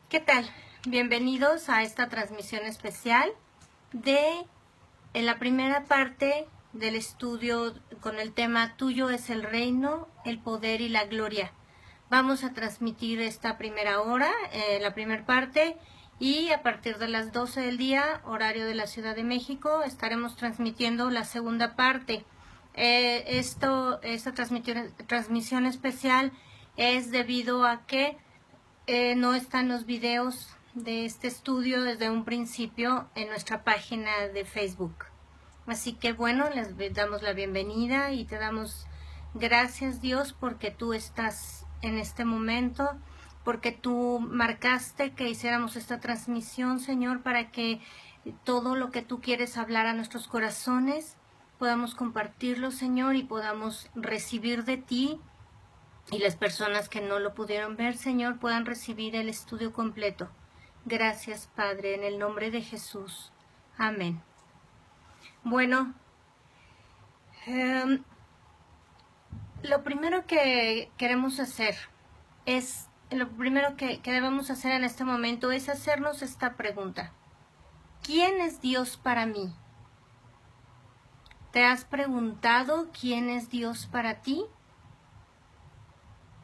¿Qué tal? Bienvenidos a esta transmisión especial en la primera parte del estudio con el tema Tuyo es el reino, el poder y la gloria. Vamos a transmitir esta primera hora, la primera parte, y a partir de las 12 del día, horario de la Ciudad de México, estaremos transmitiendo la segunda parte. Esta transmisión especial es debido a que no están los videos de este estudio desde un principio en nuestra página de Facebook. Así que bueno, les damos la bienvenida y te damos gracias, Dios, porque tú estás en este momento, porque tú marcaste que hiciéramos esta transmisión, Señor, para que todo lo que tú quieres hablar a nuestros corazones podamos compartirlo, Señor, y podamos recibir de ti. Y las personas que no lo pudieron ver, Señor, puedan recibir el estudio completo. Gracias, Padre, en el nombre de Jesús. Amén. Bueno, lo primero que queremos hacer lo primero que debemos hacer en este momento es hacernos esta pregunta. ¿Quién es Dios para mí? ¿Te has preguntado quién es Dios para ti?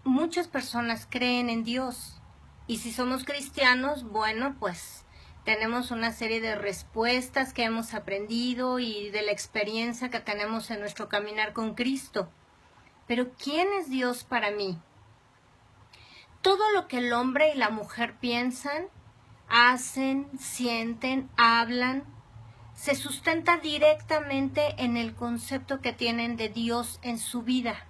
Muchas personas creen en Dios y si somos cristianos, bueno, pues tenemos una serie de respuestas que hemos aprendido y de la experiencia que tenemos en nuestro caminar con Cristo. Pero ¿quién es Dios para mí? Todo lo que el hombre y la mujer piensan, hacen, sienten, hablan, se sustenta directamente en el concepto que tienen de Dios en su vida.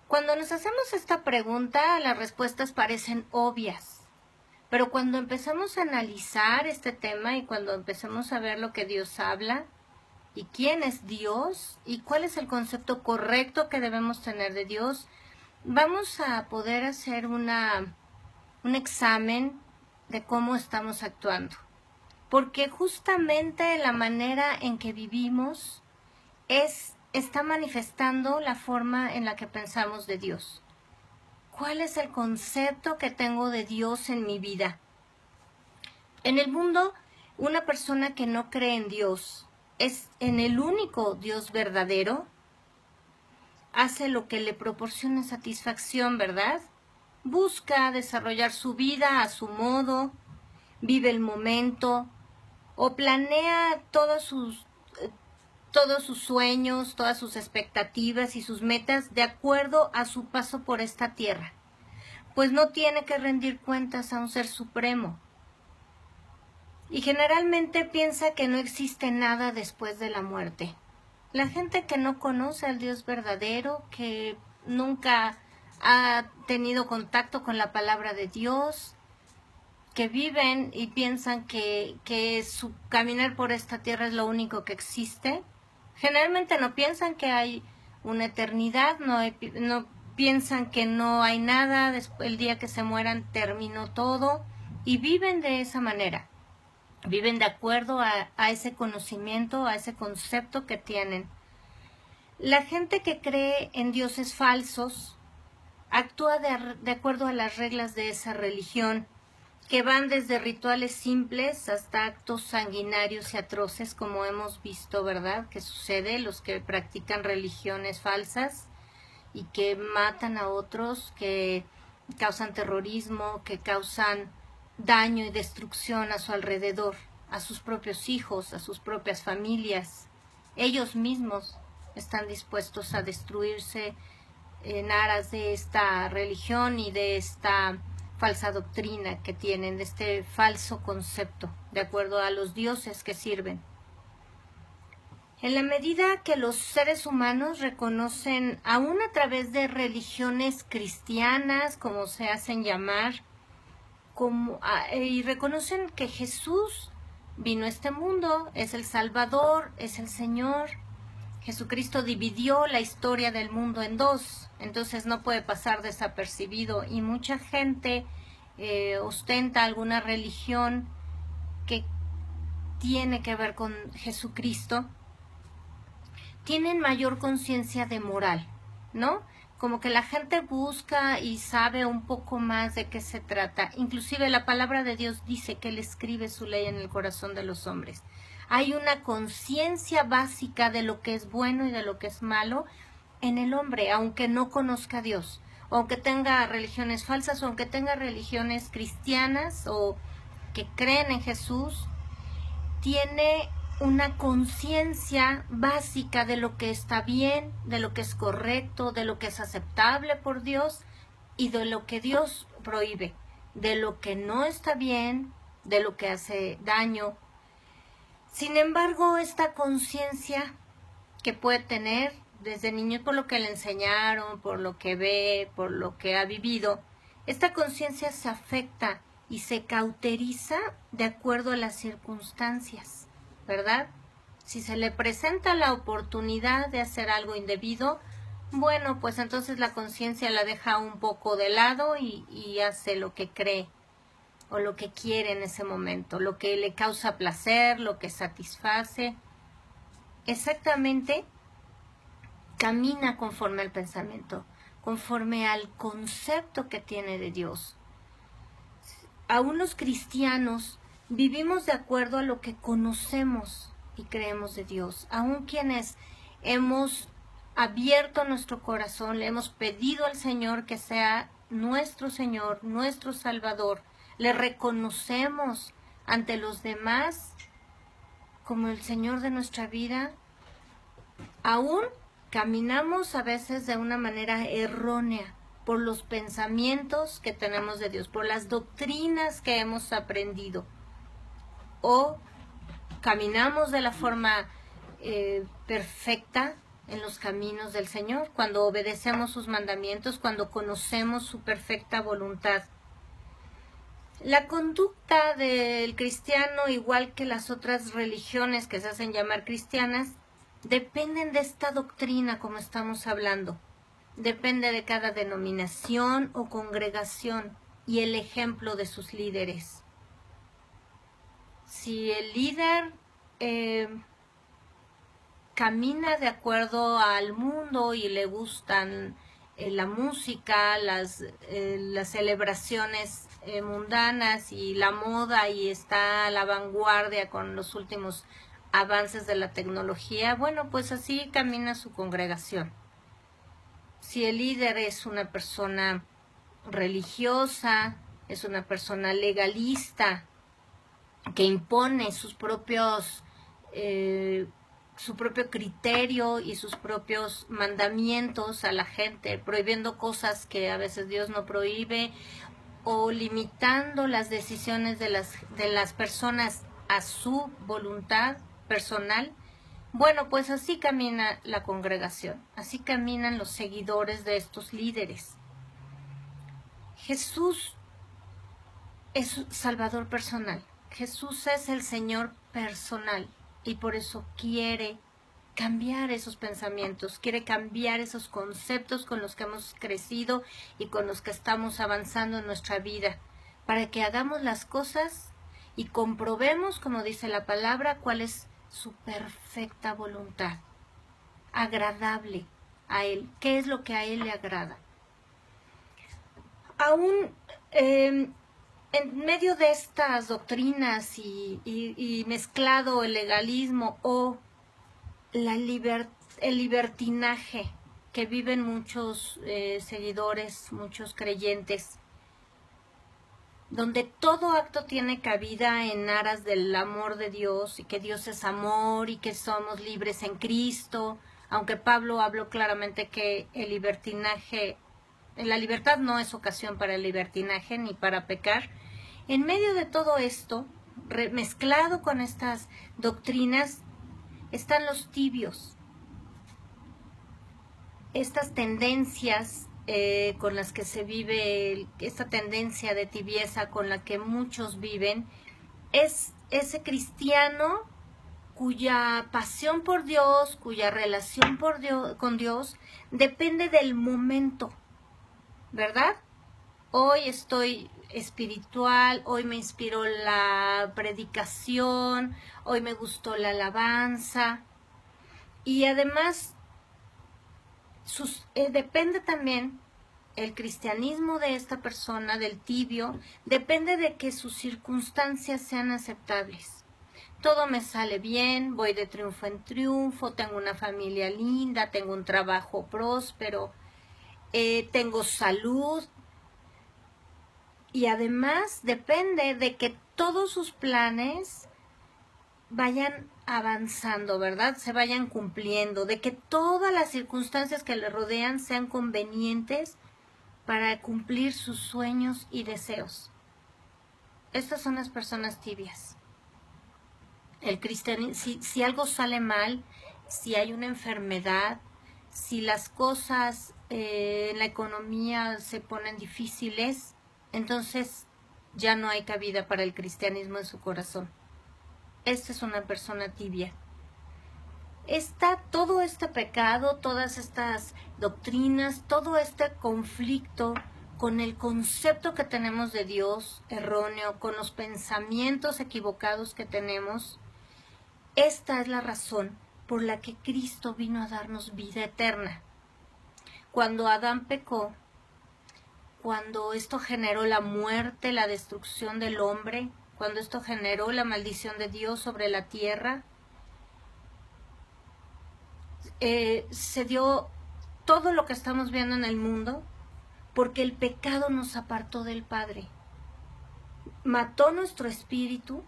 Cuando nos hacemos esta pregunta, las respuestas parecen obvias, pero cuando empezamos a analizar este tema y cuando empezamos a ver lo que Dios habla y quién es Dios y cuál es el concepto correcto que debemos tener de Dios, vamos a poder hacer un examen de cómo estamos actuando. Porque justamente la manera en que vivimos está manifestando la forma en la que pensamos de Dios. ¿Cuál es el concepto que tengo de Dios en mi vida? En el mundo, una persona que no cree en Dios, es en el único Dios verdadero, hace lo que le proporciona satisfacción, ¿verdad? Busca desarrollar su vida a su modo, vive el momento o planea todos sus sueños, todas sus expectativas y sus metas de acuerdo a su paso por esta tierra, pues no tiene que rendir cuentas a un ser supremo. Y generalmente piensa que no existe nada después de la muerte. La gente que no conoce al Dios verdadero, que nunca ha tenido contacto con la palabra de Dios, que viven y piensan que su caminar por esta tierra es lo único que existe, generalmente no piensan que hay una eternidad, no piensan que no hay nada, el día que se mueran terminó todo, y viven de esa manera. Viven de acuerdo a ese conocimiento, a ese concepto que tienen. La gente que cree en dioses falsos actúa de acuerdo a las reglas de esa religión, que van desde rituales simples hasta actos sanguinarios y atroces, como hemos visto, ¿verdad?, que sucede, los que practican religiones falsas y que matan a otros, que causan terrorismo, que causan daño y destrucción a su alrededor, a sus propios hijos, a sus propias familias. Ellos mismos están dispuestos a destruirse en aras de esta religión y de esta falsa doctrina que tienen, de este falso concepto, de acuerdo a los dioses que sirven. En la medida que los seres humanos reconocen, aún a través de religiones cristianas, como se hacen llamar, y reconocen que Jesús vino a este mundo, es el Salvador, es el Señor. Jesucristo dividió la historia del mundo en dos, entonces no puede pasar desapercibido, y mucha gente ostenta alguna religión que tiene que ver con Jesucristo, tienen mayor conciencia de moral, ¿no? como que la gente busca y sabe un poco más de qué se trata. Inclusive la palabra de Dios dice que Él escribe su ley en el corazón de los hombres. Hay una conciencia básica de lo que es bueno y de lo que es malo en el hombre, aunque no conozca a Dios, aunque tenga religiones falsas, o aunque tenga religiones cristianas o que creen en Jesús, tiene una conciencia básica de lo que está bien, de lo que es correcto, de lo que es aceptable por Dios y de lo que Dios prohíbe, de lo que no está bien, de lo que hace daño. Sin embargo, esta conciencia que puede tener desde niño por lo que le enseñaron, por lo que ve, por lo que ha vivido, esta conciencia se afecta y se cauteriza de acuerdo a las circunstancias, ¿verdad? Si se le presenta la oportunidad de hacer algo indebido, bueno, pues entonces la conciencia la deja un poco de lado y hace lo que cree o lo que quiere en ese momento, lo que le causa placer, lo que satisface. Exactamente, camina conforme al pensamiento, conforme al concepto que tiene de Dios. Aún los cristianos vivimos de acuerdo a lo que conocemos y creemos de Dios. Aún quienes hemos abierto nuestro corazón, le hemos pedido al Señor que sea nuestro Señor, nuestro Salvador, le reconocemos ante los demás como el Señor de nuestra vida, aún caminamos a veces de una manera errónea por los pensamientos que tenemos de Dios, por las doctrinas que hemos aprendido, o caminamos de la forma perfecta en los caminos del Señor, cuando obedecemos sus mandamientos, cuando conocemos su perfecta voluntad. La conducta del cristiano, igual que las otras religiones que se hacen llamar cristianas, dependen de esta doctrina como estamos hablando. Depende de cada denominación o congregación y el ejemplo de sus líderes. Si el líder camina de acuerdo al mundo y le gustan la música, las celebraciones mundanas y la moda, y está a la vanguardia con los últimos avances de la tecnología, bueno, pues así camina su congregación. Si el líder es una persona religiosa, es una persona legalista, que impone sus propios su propio criterio y sus propios mandamientos a la gente, prohibiendo cosas que a veces Dios no prohíbe, o limitando las decisiones de las personas a su voluntad personal, bueno, pues así camina la congregación, así caminan los seguidores de estos líderes. Jesús es Salvador personal, Jesús es el Señor personal, y por eso quiere cambiar esos pensamientos, quiere cambiar esos conceptos con los que hemos crecido y con los que estamos avanzando en nuestra vida, para que hagamos las cosas y comprobemos, como dice la palabra, cuál es su perfecta voluntad, agradable a Él, qué es lo que a Él le agrada. Aún en medio de estas doctrinas y mezclado el legalismo o el libertinaje que viven muchos seguidores, muchos creyentes, donde todo acto tiene cabida en aras del amor de Dios y que Dios es amor y que somos libres en Cristo, aunque Pablo habló claramente que el libertinaje, la libertad no es ocasión para el libertinaje ni para pecar. En medio de todo esto, mezclado con estas doctrinas, están los tibios, estas tendencias con las que se vive, esta tendencia de tibieza con la que muchos viven, es ese cristiano cuya pasión por Dios, cuya relación con Dios depende del momento, ¿verdad? Hoy estoy espiritual, hoy me inspiró la predicación, hoy me gustó la alabanza, y además Depende también el cristianismo de esta persona, del tibio, depende de que sus circunstancias sean aceptables. Todo me sale bien, voy de triunfo en triunfo, tengo una familia linda, tengo un trabajo próspero, tengo salud. Y además depende de que todos sus planes vayan avanzando, ¿verdad? Se vayan cumpliendo, de que todas las circunstancias que le rodean sean convenientes para cumplir sus sueños y deseos. Estas son las personas tibias. El cristianismo, si algo sale mal, si hay una enfermedad, si las cosas en la economía se ponen difíciles, entonces ya no hay cabida para el cristianismo en su corazón. Esta es una persona tibia. Todo este pecado, todas estas doctrinas, todo este conflicto con el concepto que tenemos de Dios erróneo, con los pensamientos equivocados que tenemos, esta es la razón por la que Cristo vino a darnos vida eterna. Cuando Adán pecó, cuando esto generó la muerte, la destrucción del hombre, cuando esto generó la maldición de Dios sobre la tierra, se dio todo lo que estamos viendo en el mundo porque el pecado nos apartó del Padre. Mató nuestro espíritu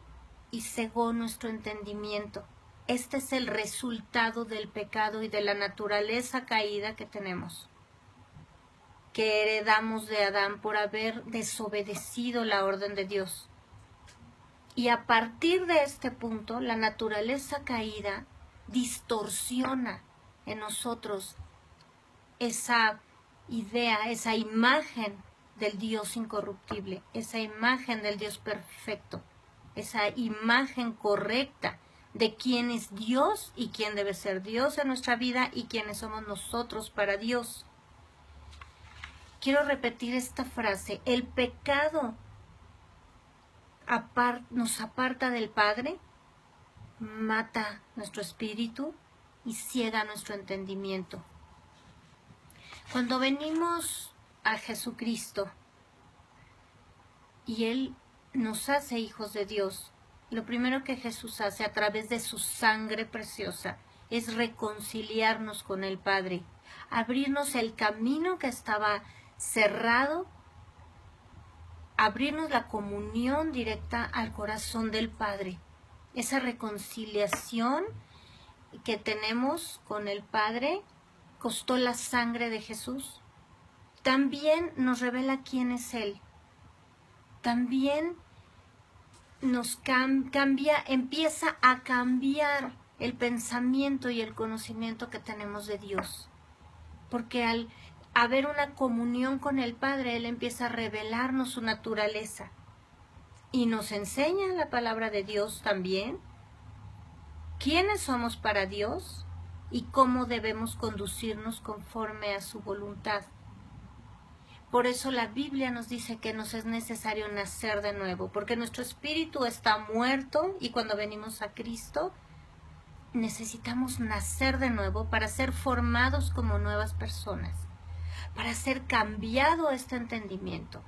y cegó nuestro entendimiento. Este es el resultado del pecado y de la naturaleza caída que tenemos, que heredamos de Adán por haber desobedecido la orden de Dios. Y a partir de este punto, la naturaleza caída distorsiona en nosotros esa idea, esa imagen del Dios incorruptible, esa imagen del Dios perfecto, esa imagen correcta de quién es Dios y quién debe ser Dios en nuestra vida y quiénes somos nosotros para Dios. Quiero repetir esta frase: el pecado nos aparta del Padre, mata nuestro espíritu y ciega nuestro entendimiento. Cuando venimos a Jesucristo y Él nos hace hijos de Dios, lo primero que Jesús hace a través de su sangre preciosa es reconciliarnos con el Padre, abrirnos el camino que estaba cerrado, abrirnos la comunión directa al corazón del Padre. Esa reconciliación que tenemos con el Padre costó la sangre de Jesús. También nos revela quién es Él. También nos empieza a cambiar el pensamiento y el conocimiento que tenemos de Dios. Porque al haber una comunión con el Padre, Él empieza a revelarnos su naturaleza. Y nos enseña la palabra de Dios también quiénes somos para Dios y cómo debemos conducirnos conforme a su voluntad. Por eso la Biblia nos dice que nos es necesario nacer de nuevo, porque nuestro espíritu está muerto y cuando venimos a Cristo necesitamos nacer de nuevo para ser formados como nuevas personas, para ser cambiado este entendimiento.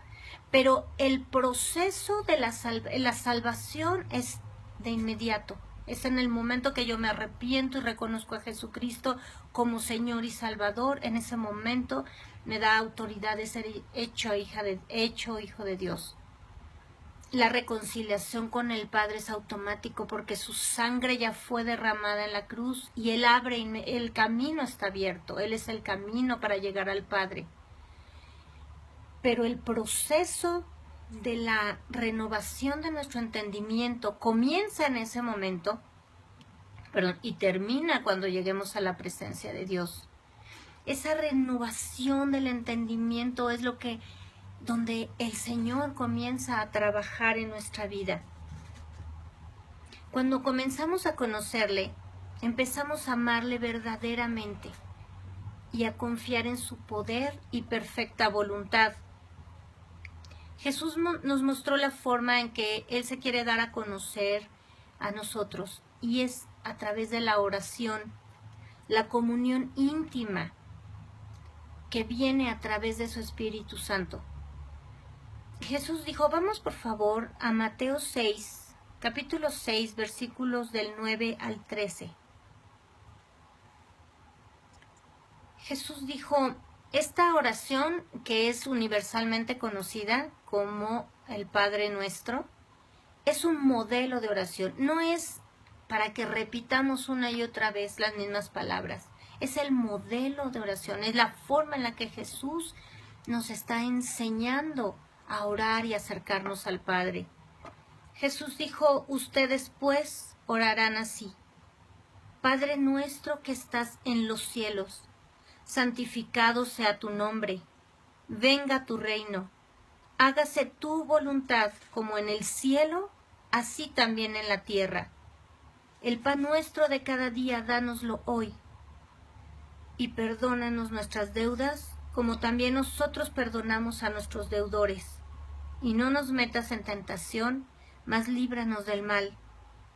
Pero el proceso de la salvación es de inmediato. Es en el momento que yo me arrepiento y reconozco a Jesucristo como Señor y Salvador. En ese momento me da autoridad de ser hecho hijo de Dios. La reconciliación con el Padre es automático porque su sangre ya fue derramada en la cruz y Él el camino está abierto. Él es el camino para llegar al Padre. Pero el proceso de la renovación de nuestro entendimiento comienza en ese momento, y termina cuando lleguemos a la presencia de Dios. Esa renovación del entendimiento es donde el Señor comienza a trabajar en nuestra vida. Cuando comenzamos a conocerle, empezamos a amarle verdaderamente y a confiar en su poder y perfecta voluntad. Jesús nos mostró la forma en que Él se quiere dar a conocer a nosotros, y es a través de la oración, la comunión íntima que viene a través de su Espíritu Santo. Jesús dijo, vamos por favor a Mateo 6, capítulo 6, versículos del 9 al 13. Jesús dijo, esta oración que es universalmente conocida como el Padre Nuestro, es un modelo de oración, no es para que repitamos una y otra vez las mismas palabras, es el modelo de oración, es la forma en la que Jesús nos está enseñando a orar y acercarnos al Padre. Jesús dijo, ustedes pues orarán así, Padre nuestro que estás en los cielos, santificado sea tu nombre, venga tu reino, hágase tu voluntad como en el cielo, así también en la tierra. El pan nuestro de cada día, dánoslo hoy, y perdónanos nuestras deudas, como también nosotros perdonamos a nuestros deudores. Y no nos metas en tentación, mas líbranos del mal,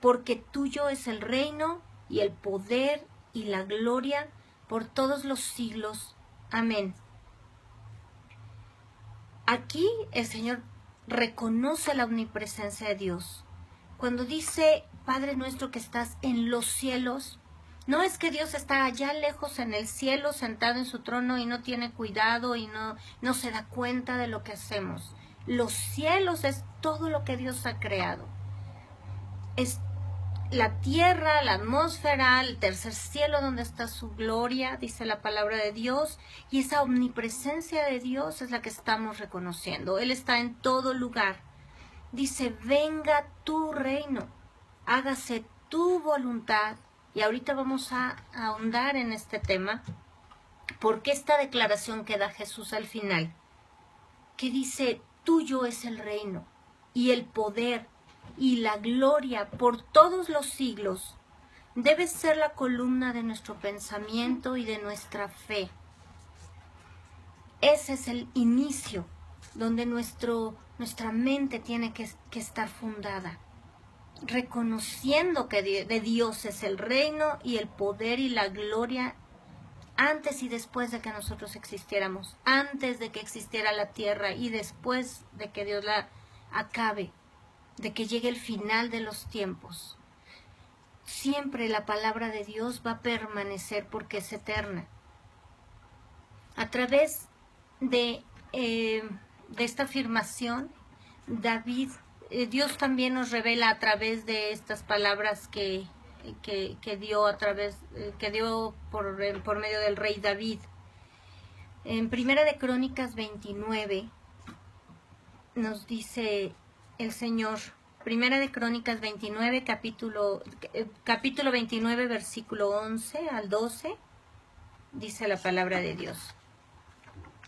porque tuyo es el reino, y el poder, y la gloria, por todos los siglos. Amén. Aquí el Señor reconoce la omnipresencia de Dios. Cuando dice, Padre nuestro que estás en los cielos, no es que Dios está allá lejos en el cielo, sentado en su trono y no tiene cuidado y no se da cuenta de lo que hacemos. Los cielos es todo lo que Dios ha creado. Es la tierra, la atmósfera, el tercer cielo donde está su gloria, dice la palabra de Dios, y esa omnipresencia de Dios es la que estamos reconociendo. Él está en todo lugar. Dice, venga tu reino, hágase tu voluntad. Y ahorita vamos a ahondar en este tema, porque esta declaración que da Jesús al final, que dice, tuyo es el reino y el poder y la gloria por todos los siglos, debe ser la columna de nuestro pensamiento y de nuestra fe. Ese es el inicio donde nuestra mente tiene que estar fundada, reconociendo que de Dios es el reino y el poder y la gloria antes y después de que nosotros existiéramos, antes de que existiera la tierra y después de que Dios la acabe, de que llegue el final de los tiempos. Siempre la palabra de Dios va a permanecer porque es eterna. A través de esta afirmación, Dios también nos revela a través de estas palabras que dio por medio del rey David. En Primera de Crónicas 29 nos dice el Señor, Primera de Crónicas 29, capítulo 29, versículo 11 al 12, dice la palabra de Dios.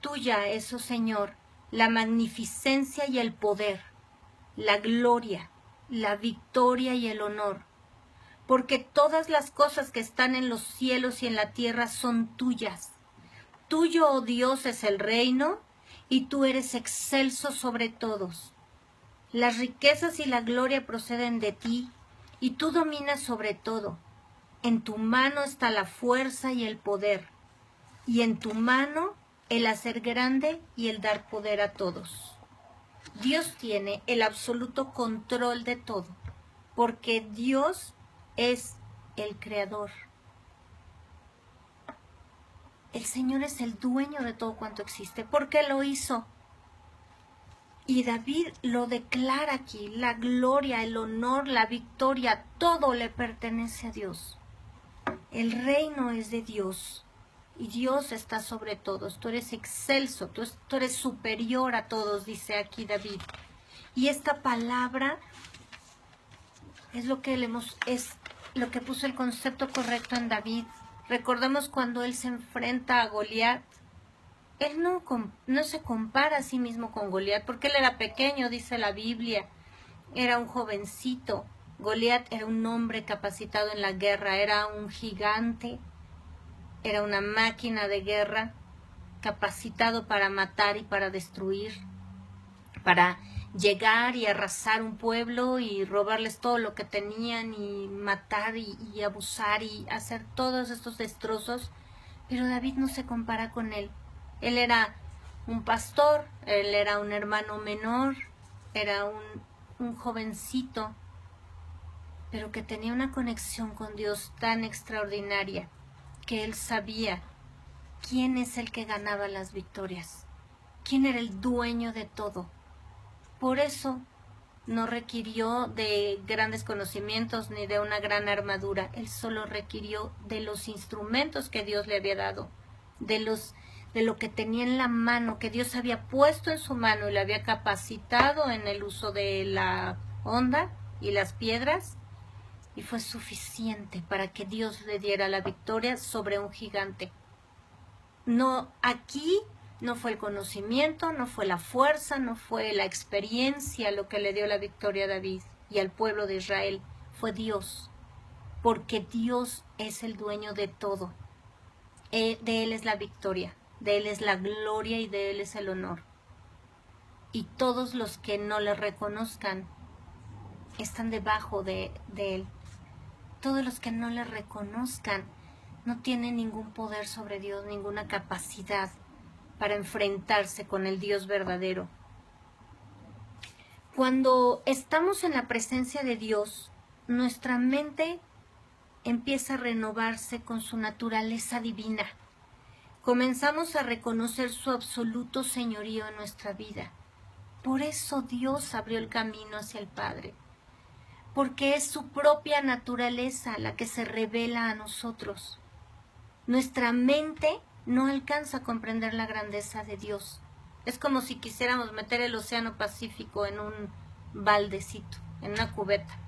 Tuya es, oh Señor, la magnificencia y el poder, la gloria, la victoria y el honor, porque todas las cosas que están en los cielos y en la tierra son tuyas. Tuyo, oh Dios, es el reino, y tú eres excelso sobre todos. Las riquezas y la gloria proceden de ti, y tú dominas sobre todo. En tu mano está la fuerza y el poder, y en tu mano el hacer grande y el dar poder a todos. Dios tiene el absoluto control de todo, porque Dios es el creador. El Señor es el dueño de todo cuanto existe. ¿Por qué lo hizo? Y David lo declara aquí, la gloria, el honor, la victoria, todo le pertenece a Dios. El reino es de Dios y Dios está sobre todos. Tú eres excelso, tú eres superior a todos, dice aquí David. Y esta palabra es lo que puso el concepto correcto en David. Recordemos cuando él se enfrenta a Goliat. Él no se compara a sí mismo con Goliat, porque él era pequeño, dice la Biblia. Era un jovencito. Goliat era un hombre capacitado en la guerra, era un gigante, era una máquina de guerra, capacitado para matar y para destruir, para llegar y arrasar un pueblo y robarles todo lo que tenían y matar y abusar y hacer todos estos destrozos. Pero David no se compara con él. Él era un pastor, él era un hermano menor, era un jovencito, pero que tenía una conexión con Dios tan extraordinaria que él sabía quién es el que ganaba las victorias, quién era el dueño de todo. Por eso no requirió de grandes conocimientos ni de una gran armadura, él solo requirió de los instrumentos que Dios le había dado, de lo que tenía en la mano, que Dios había puesto en su mano y le había capacitado en el uso de la honda y las piedras, y fue suficiente para que Dios le diera la victoria sobre un gigante. No, aquí no fue el conocimiento, no fue la fuerza, no fue la experiencia lo que le dio la victoria a David y al pueblo de Israel, fue Dios, porque Dios es el dueño de todo. De Él es la victoria, de Él es la gloria y de Él es el honor. Y todos los que no le reconozcan están debajo de Él. Todos los que no le reconozcan no tienen ningún poder sobre Dios, ninguna capacidad para enfrentarse con el Dios verdadero. Cuando estamos en la presencia de Dios, nuestra mente empieza a renovarse con su naturaleza divina. Comenzamos a reconocer su absoluto señorío en nuestra vida. Por eso Dios abrió el camino hacia el Padre, porque es su propia naturaleza la que se revela a nosotros. Nuestra mente no alcanza a comprender la grandeza de Dios. Es como si quisiéramos meter el océano Pacífico en un baldecito, en una cubeta.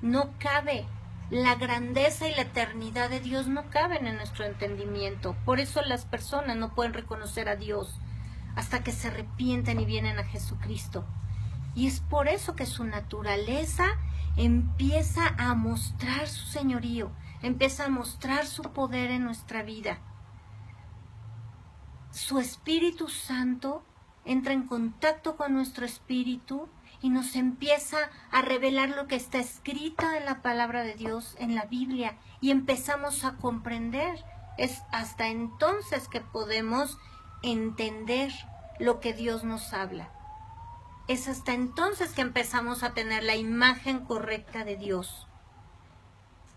No cabe. La grandeza y la eternidad de Dios no caben en nuestro entendimiento. Por eso las personas no pueden reconocer a Dios hasta que se arrepienten y vienen a Jesucristo. Y es por eso que su naturaleza empieza a mostrar su señorío, empieza a mostrar su poder en nuestra vida. Su Espíritu Santo entra en contacto con nuestro espíritu y nos empieza a revelar lo que está escrito en la palabra de Dios, en la Biblia, y empezamos a comprender. Es hasta entonces que podemos entender lo que Dios nos habla. Es hasta entonces que empezamos a tener la imagen correcta de Dios.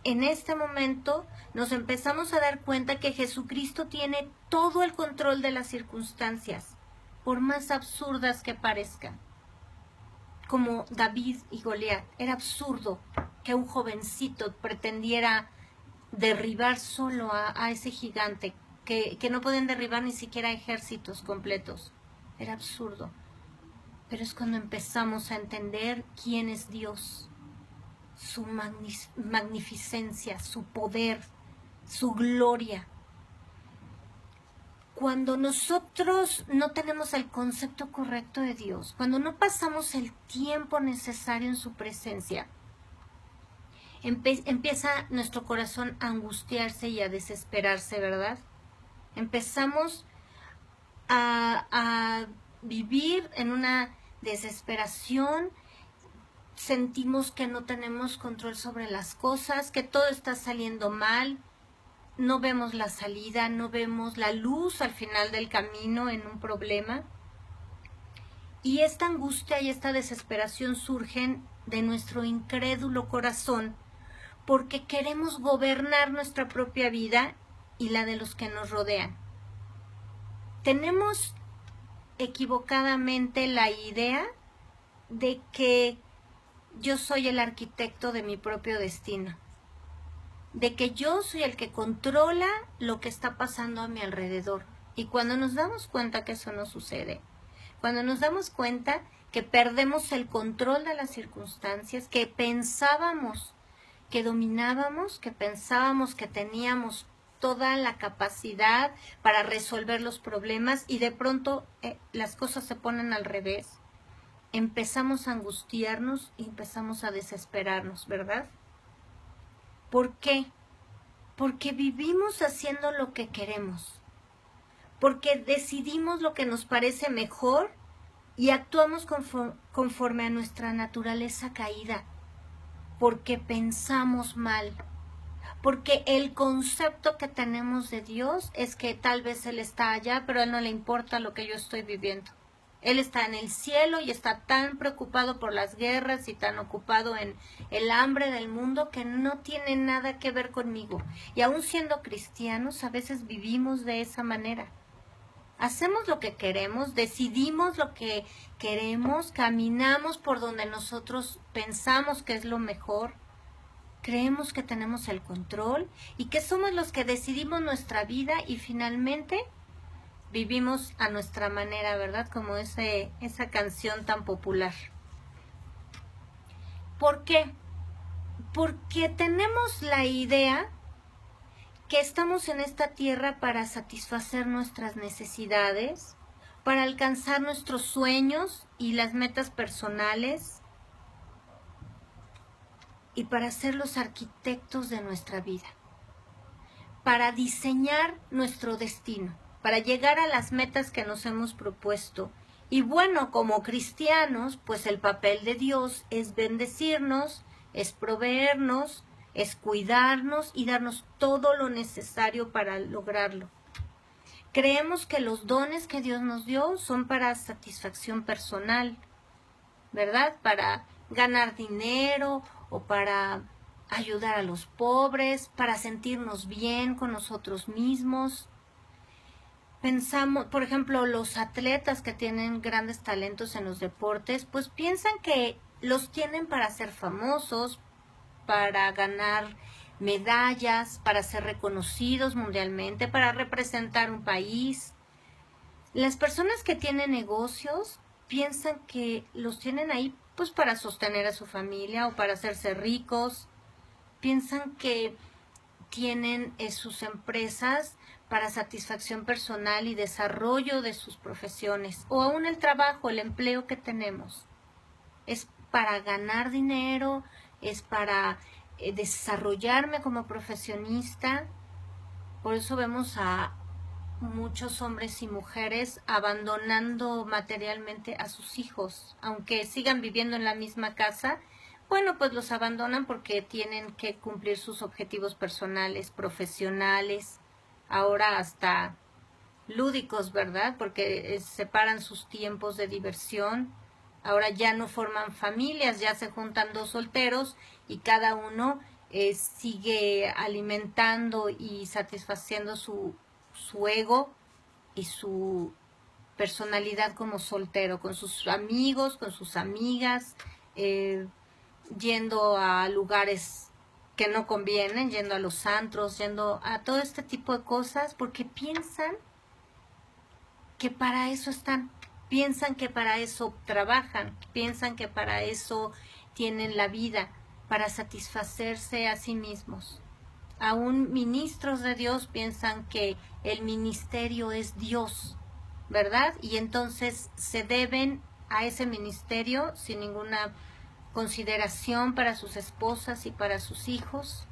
En este momento nos empezamos a dar cuenta que Jesucristo tiene todo el control de las circunstancias, por más absurdas que parezcan. Como David y Goliat, era absurdo que un jovencito pretendiera derribar solo a ese gigante, que no pueden derribar ni siquiera ejércitos completos. Era absurdo. Pero es cuando empezamos a entender quién es Dios, su magnificencia, su poder, su gloria. Cuando nosotros no tenemos el concepto correcto de Dios, cuando no pasamos el tiempo necesario en su presencia, empieza nuestro corazón a angustiarse y a desesperarse, ¿verdad? Empezamos a vivir en una desesperación, sentimos que no tenemos control sobre las cosas, que todo está saliendo mal, no vemos la salida, no vemos la luz al final del camino en un problema. Y esta angustia y esta desesperación surgen de nuestro incrédulo corazón porque queremos gobernar nuestra propia vida y la de los que nos rodean. Tenemos equivocadamente la idea de que yo soy el arquitecto de mi propio destino, de que yo soy el que controla lo que está pasando a mi alrededor. Y cuando nos damos cuenta que eso no sucede, cuando nos damos cuenta que perdemos el control de las circunstancias, que pensábamos que dominábamos, que pensábamos que teníamos toda la capacidad para resolver los problemas y de pronto las cosas se ponen al revés, empezamos a angustiarnos y empezamos a desesperarnos, ¿verdad? ¿Por qué? Porque vivimos haciendo lo que queremos, porque decidimos lo que nos parece mejor y actuamos conforme a nuestra naturaleza caída, porque pensamos mal, porque el concepto que tenemos de Dios es que tal vez Él está allá, pero a Él no le importa lo que yo estoy viviendo. Él está en el cielo y está tan preocupado por las guerras y tan ocupado en el hambre del mundo que no tiene nada que ver conmigo. Y aún siendo cristianos, a veces vivimos de esa manera. Hacemos lo que queremos, decidimos lo que queremos, caminamos por donde nosotros pensamos que es lo mejor, creemos que tenemos el control y que somos los que decidimos nuestra vida y finalmente vivimos a nuestra manera, ¿verdad? Como esa canción tan popular. ¿Por qué? Porque tenemos la idea que estamos en esta tierra para satisfacer nuestras necesidades, para alcanzar nuestros sueños y las metas personales y para ser los arquitectos de nuestra vida, para diseñar nuestro destino, para llegar a las metas que nos hemos propuesto. Y bueno, como cristianos, pues el papel de Dios es bendecirnos, es proveernos, es cuidarnos y darnos todo lo necesario para lograrlo. Creemos que los dones que Dios nos dio son para satisfacción personal, ¿verdad? Para ganar dinero o para ayudar a los pobres, para sentirnos bien con nosotros mismos. Pensamos, por ejemplo, los atletas que tienen grandes talentos en los deportes, pues piensan que los tienen para ser famosos, para ganar medallas, para ser reconocidos mundialmente, para representar un país. Las personas que tienen negocios piensan que los tienen ahí pues para sostener a su familia o para hacerse ricos. Piensan que tienen sus empresas para satisfacción personal y desarrollo de sus profesiones, o aún el trabajo, el empleo que tenemos. Es para ganar dinero, es para desarrollarme como profesionista. Por eso vemos a muchos hombres y mujeres abandonando materialmente a sus hijos, aunque sigan viviendo en la misma casa. Bueno, pues los abandonan porque tienen que cumplir sus objetivos personales, profesionales, ahora hasta lúdicos, ¿verdad? Porque separan sus tiempos de diversión. Ahora ya no forman familias, ya se juntan dos solteros y cada uno sigue alimentando y satisfaciendo su ego y su personalidad como soltero, con sus amigos, con sus amigas, yendo a lugares que no convienen, yendo a los antros, yendo a todo este tipo de cosas, porque piensan que para eso están, piensan que para eso trabajan, piensan que para eso tienen la vida, para satisfacerse a sí mismos. Aún ministros de Dios piensan que el ministerio es Dios, ¿verdad? Y entonces se deben a ese ministerio sin ninguna consideración para sus esposas y para sus hijos.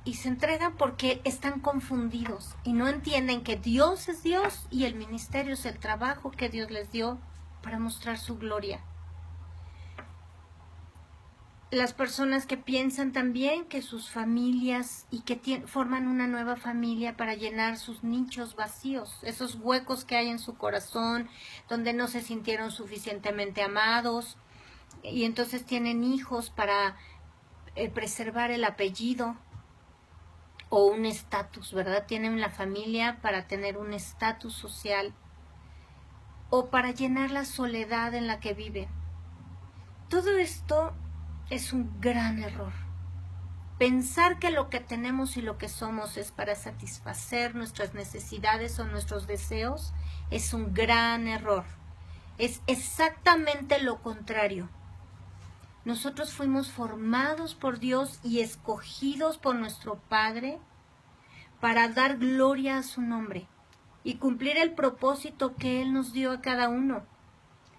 Y se entregan porque están confundidos y no entienden que Dios es Dios y el ministerio es el trabajo que Dios les dio para mostrar su gloria. Las personas que piensan también que sus familias y que forman una nueva familia para llenar sus nichos vacíos, esos huecos que hay en su corazón, donde no se sintieron suficientemente amados, y entonces tienen hijos para preservar el apellido o un estatus, ¿verdad? Tienen la familia para tener un estatus social o para llenar la soledad en la que viven. Todo esto es un gran error. Pensar que lo que tenemos y lo que somos es para satisfacer nuestras necesidades o nuestros deseos es un gran error. Es exactamente lo contrario. Nosotros fuimos formados por Dios y escogidos por nuestro Padre para dar gloria a su nombre y cumplir el propósito que Él nos dio a cada uno,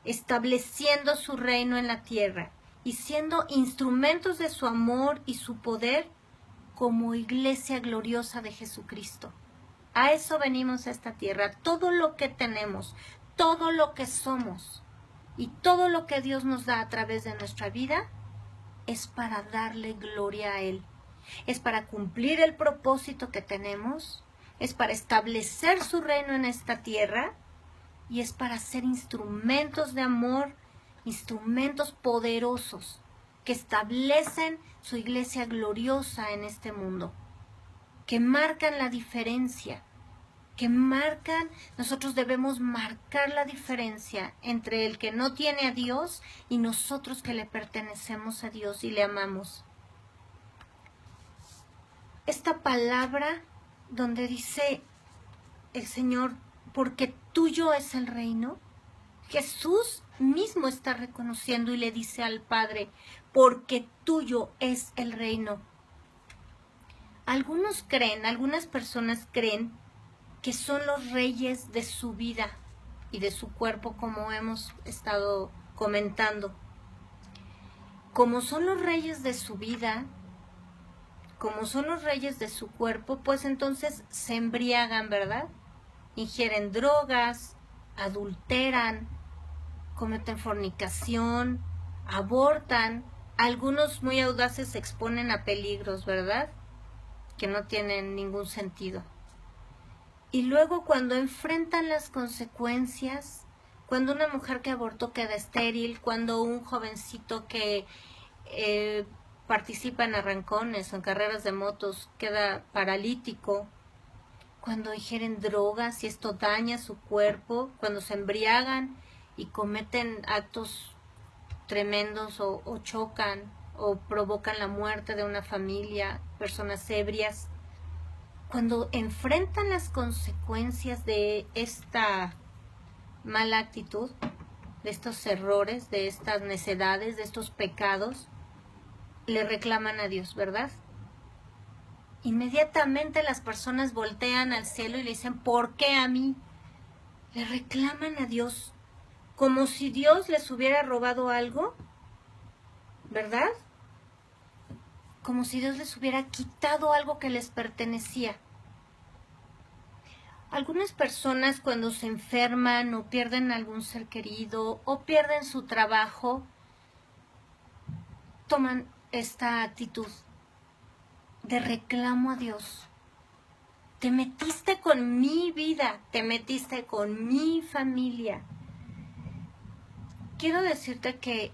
estableciendo su reino en la tierra y siendo instrumentos de su amor y su poder como iglesia gloriosa de Jesucristo. A eso venimos a esta tierra. Todo lo que tenemos, todo lo que somos y todo lo que Dios nos da a través de nuestra vida es para darle gloria a Él es para cumplir el propósito que tenemos, es para establecer su reino en esta tierra y es para ser instrumentos de amor, instrumentos poderosos que establecen su iglesia gloriosa en este mundo, que marcan la diferencia, nosotros debemos marcar la diferencia entre el que no tiene a Dios y nosotros que le pertenecemos a Dios y le amamos. Esta palabra donde dice el Señor, porque tuyo es el reino, Jesús mismo está reconociendo y le dice al Padre, porque tuyo es el reino. Algunas personas creen que son los reyes de su vida y de su cuerpo, como hemos estado comentando. Como son los reyes de su vida, como son los reyes de su cuerpo, pues entonces se embriagan, ¿verdad? Ingieren drogas, adulteran, cometen fornicación, abortan. Algunos muy audaces se exponen a peligros, ¿verdad? Que no tienen ningún sentido. Y luego cuando enfrentan las consecuencias, cuando una mujer que abortó queda estéril, cuando un jovencito que participa en arrancones o en carreras de motos queda paralítico, cuando ingieren drogas y esto daña su cuerpo, cuando se embriagan y cometen actos tremendos o chocan o provocan la muerte de una familia, personas ebrias, cuando enfrentan las consecuencias de esta mala actitud, de estos errores, de estas necedades, de estos pecados, le reclaman a Dios, ¿verdad? Inmediatamente las personas voltean al cielo y le dicen, ¿por qué a mí? Le reclaman a Dios, como si Dios les hubiera robado algo, ¿verdad? Como si Dios les hubiera quitado algo que les pertenecía. Algunas personas cuando se enferman o pierden algún ser querido o pierden su trabajo, toman esta actitud de reclamo a Dios. Te metiste con mi vida, te metiste con mi familia. Quiero decirte que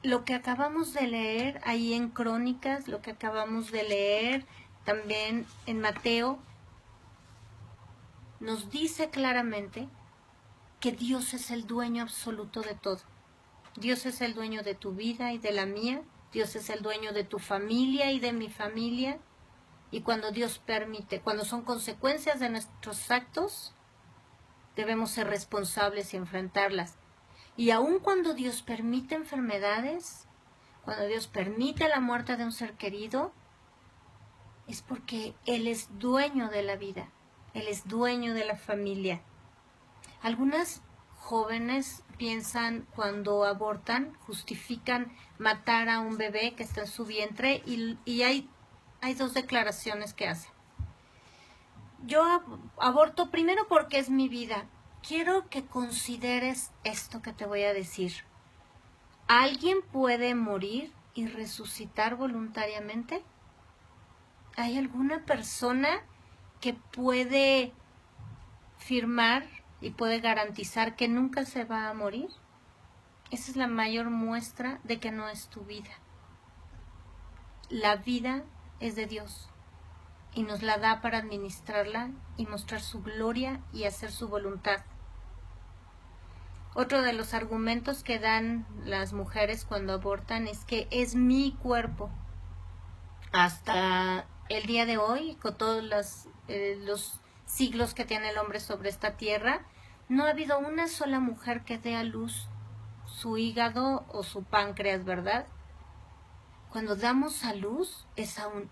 lo que acabamos de leer ahí en Crónicas, lo que acabamos de leer también en Mateo, nos dice claramente que Dios es el dueño absoluto de todo. Dios es el dueño de tu vida y de la mía. Dios es el dueño de tu familia y de mi familia. Y cuando Dios permite, cuando son consecuencias de nuestros actos, debemos ser responsables y enfrentarlas. Y aun cuando Dios permite enfermedades, cuando Dios permite la muerte de un ser querido, es porque Él es dueño de la vida. Él es dueño de la familia. Algunas jóvenes piensan cuando abortan, justifican matar a un bebé que está en su vientre y hay dos declaraciones que hacen. Yo aborto primero porque es mi vida. Quiero que consideres esto que te voy a decir. ¿Alguien puede morir y resucitar voluntariamente? ¿Hay alguna persona que puede firmar y puede garantizar que nunca se va a morir? Esa es la mayor muestra de que no es tu vida. La vida es de Dios y nos la da para administrarla y mostrar su gloria y hacer su voluntad. Otro de los argumentos que dan las mujeres cuando abortan es que es mi cuerpo. Hasta el día de hoy, con todos los siglos que tiene el hombre sobre esta tierra, no ha habido una sola mujer que dé a luz su hígado o su páncreas, ¿verdad? Cuando damos a luz es a un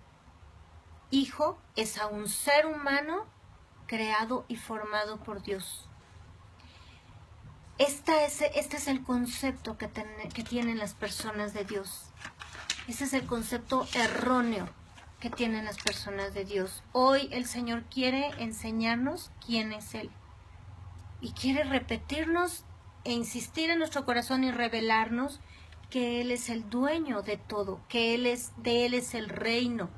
hijo, es a un ser humano creado y formado por Dios. Este es el concepto que tienen las personas de Dios. Ese es el concepto erróneo que tienen las personas de Dios. Hoy el Señor quiere enseñarnos quién es Él. Y quiere repetirnos e insistir en nuestro corazón y revelarnos que Él es el dueño de todo, que de Él es el reino.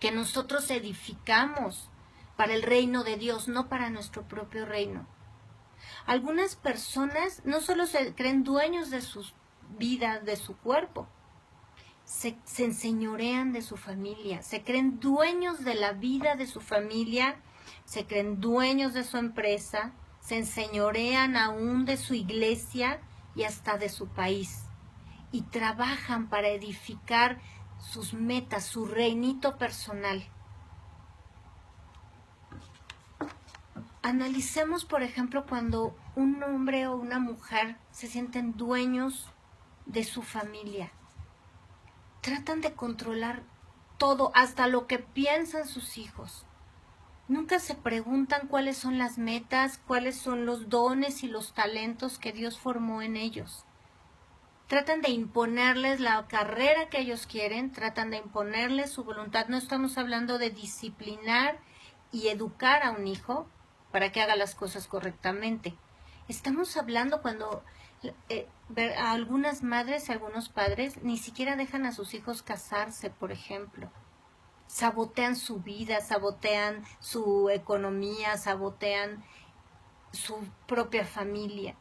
que nosotros edificamos para el reino de Dios, no para nuestro propio reino. Algunas personas no solo se creen dueños de sus vidas, de su cuerpo, se enseñorean de su familia, se creen dueños de la vida de su familia, se creen dueños de su empresa, se enseñorean aún de su iglesia y hasta de su país. Y trabajan para edificar sus metas, su reinito personal. Analicemos, por ejemplo, cuando un hombre o una mujer se sienten dueños de su familia. Tratan de controlar todo, hasta lo que piensan sus hijos. Nunca se preguntan cuáles son las metas, cuáles son los dones y los talentos que Dios formó en ellos. Tratan de imponerles la carrera que ellos quieren, tratan de imponerles su voluntad. No estamos hablando de disciplinar y educar a un hijo para que haga las cosas correctamente. Estamos hablando cuando a algunas madres y algunos padres ni siquiera dejan a sus hijos casarse, por ejemplo. Sabotean su vida, sabotean su economía, sabotean su propia familia,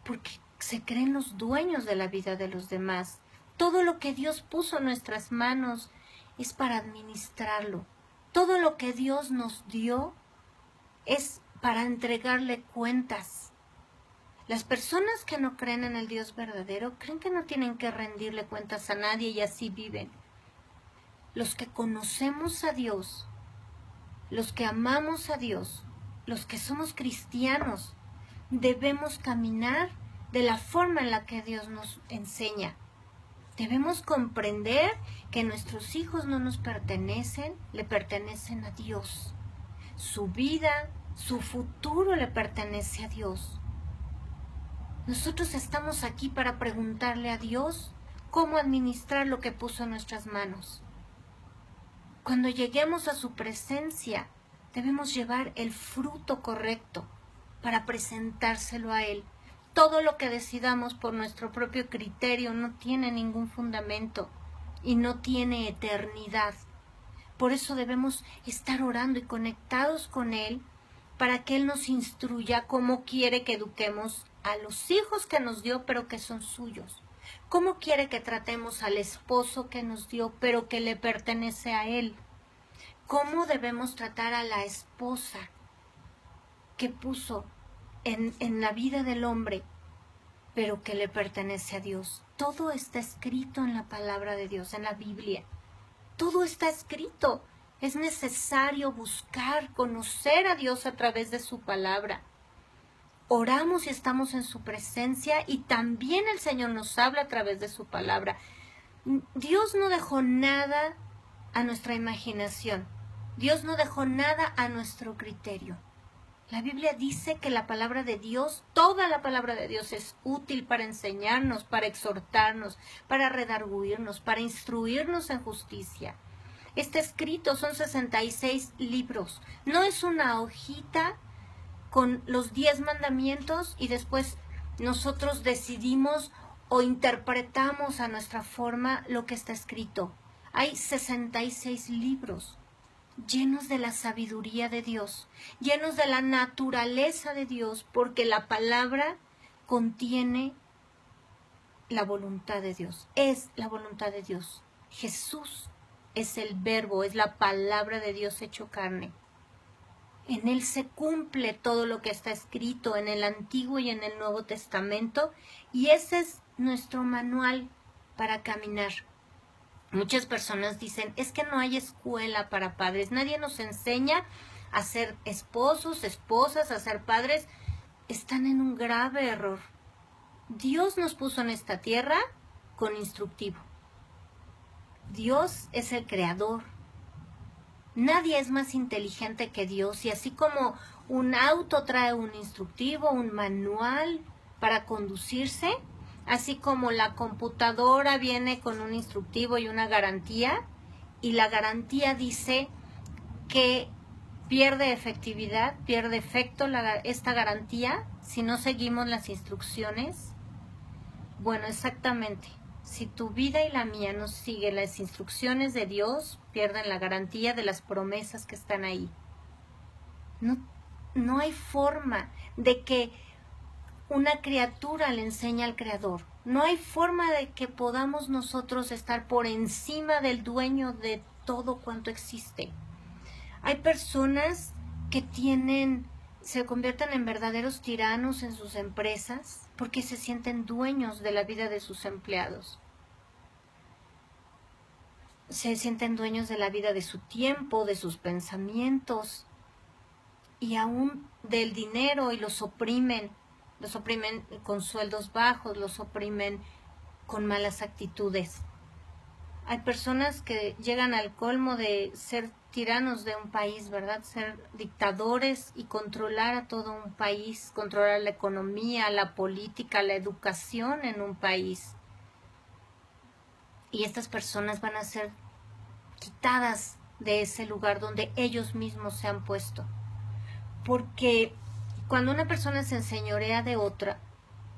porque se creen los dueños de la vida de los demás. Todo lo que Dios puso en nuestras manos es para administrarlo. Todo lo que Dios nos dio es para entregarle cuentas. Las personas que no creen en el Dios verdadero creen que no tienen que rendirle cuentas a nadie y así viven. Los que conocemos a Dios, los que amamos a Dios, los que somos cristianos, debemos caminar de la forma en la que Dios nos enseña. Debemos comprender que nuestros hijos no nos pertenecen, le pertenecen a Dios. Su vida, su futuro le pertenece a Dios. Nosotros estamos aquí para preguntarle a Dios cómo administrar lo que puso en nuestras manos. Cuando lleguemos a su presencia, debemos llevar el fruto correcto para presentárselo a Él. Todo lo que decidamos por nuestro propio criterio no tiene ningún fundamento y no tiene eternidad. Por eso debemos estar orando y conectados con Él para que Él nos instruya cómo quiere que eduquemos a los hijos que nos dio, pero que son suyos. Cómo quiere que tratemos al esposo que nos dio, pero que le pertenece a Él. Cómo debemos tratar a la esposa que puso en la vida del hombre, pero que le pertenece a Dios. Todo está escrito en la palabra de Dios, en la Biblia. Todo está escrito. Es necesario buscar, conocer a Dios a través de su palabra. Oramos y estamos en su presencia y también el Señor nos habla a través de su palabra. Dios no dejó nada a nuestra imaginación. Dios no dejó nada a nuestro criterio. La Biblia dice que la palabra de Dios, toda la palabra de Dios es útil para enseñarnos, para exhortarnos, para redarguirnos, para instruirnos en justicia. Está escrito, son 66 libros. No es una hojita con los 10 mandamientos y después nosotros decidimos o interpretamos a nuestra forma lo que está escrito. Hay 66 libros llenos de la sabiduría de Dios, llenos de la naturaleza de Dios, porque la palabra contiene la voluntad de Dios, es la voluntad de Dios. Jesús es el verbo, es la palabra de Dios hecho carne. En Él se cumple todo lo que está escrito en el Antiguo y en el Nuevo Testamento, y ese es nuestro manual para caminar. Muchas personas dicen, es que no hay escuela para padres, nadie nos enseña a ser esposos, esposas, a ser padres. Están en un grave error. Dios nos puso en esta tierra con instructivo. Dios es el creador. Nadie es más inteligente que Dios, y así como un auto trae un instructivo, un manual para conducirse, así como la computadora viene con un instructivo y una garantía, y la garantía dice que pierde efectividad, pierde efecto esta garantía si no seguimos las instrucciones. Bueno, exactamente. Si tu vida y la mía no siguen las instrucciones de Dios, pierden la garantía de las promesas que están ahí. No hay forma de que una criatura le enseñe al Creador. No hay forma de que podamos nosotros estar por encima del dueño de todo cuanto existe. Hay personas que se convierten en verdaderos tiranos en sus empresas porque se sienten dueños de la vida de sus empleados. Se sienten dueños de la vida de su tiempo, de sus pensamientos y aún del dinero, y los oprimen con sueldos bajos, los oprimen con malas actitudes. Hay personas que llegan al colmo de ser tiranos de un país, ¿verdad? Ser dictadores y controlar a todo un país, controlar la economía, la política, la educación en un país. Y estas personas van a ser quitadas de ese lugar donde ellos mismos se han puesto. Porque cuando una persona se enseñorea de otra,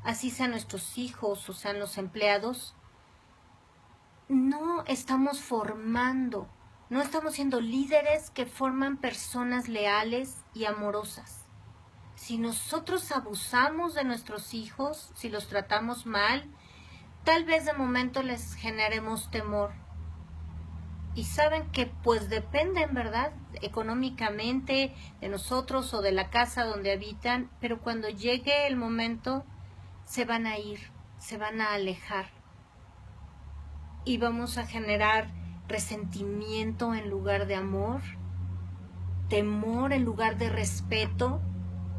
así sean nuestros hijos o sean los empleados, no estamos formando, no estamos siendo líderes que forman personas leales y amorosas. Si nosotros abusamos de nuestros hijos, si los tratamos mal, tal vez de momento les generemos temor. Y saben que pues dependen, ¿verdad?, económicamente de nosotros o de la casa donde habitan, pero cuando llegue el momento se van a ir, se van a alejar. Y vamos a generar resentimiento en lugar de amor, temor en lugar de respeto